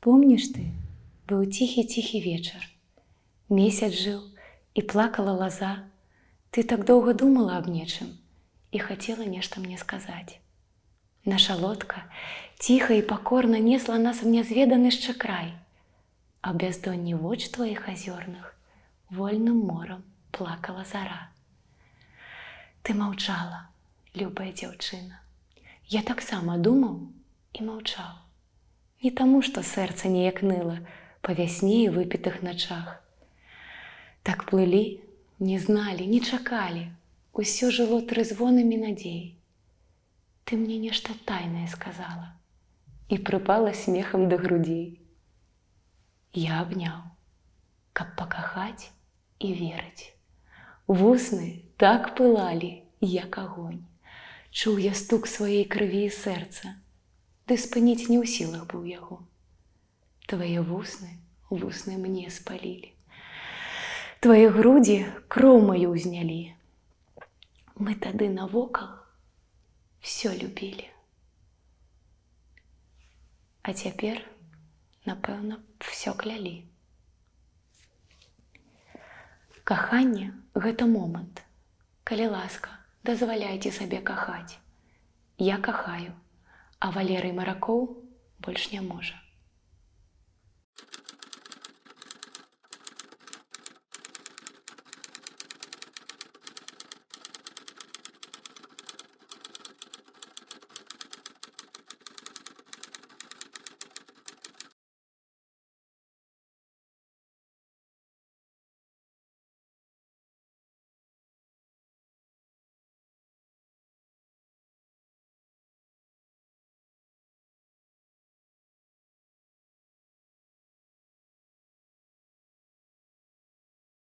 Помніш ты, быў ціхі-ціхі вечар. Месяц жыў і плакала лаза. Ты так доўга думала аб нечым і хацела нешта мне сказаць. Наша лодка ціха і пакорна несла нас в нязведаны яшчэ край, а ў бяздонні воч тваіх азёрных вольным морам плакала зара. Ты маўчала, любая дзяўчына. Я таксама думаў і маўчаў. Не таму, што сэрца неяк ныла па вясне і выпітых начах. Так плылі, не зналі, не чакалі, усё жыло трызвонамі надзей. Ты мне нешта тайнае сказала і прыпала смехам да грудзей. Я абняў, каб пакахаць і верыць. Вусны так пылалі, як агонь. Чуў я стук сваёй крыві і сэрца, ды спыніць не ў сілах быў яго. Твае вусны мне спалілі. Твае грудзі кроў маю ўзнялі. Мы тады навокал всё любілі. А цяпер, напэўна, всё клялі. Каханне – гэта момант. Калі ласка, дазваляйце сабе кахаць. Я кахаю, а Валерый Маракоў больш не можа.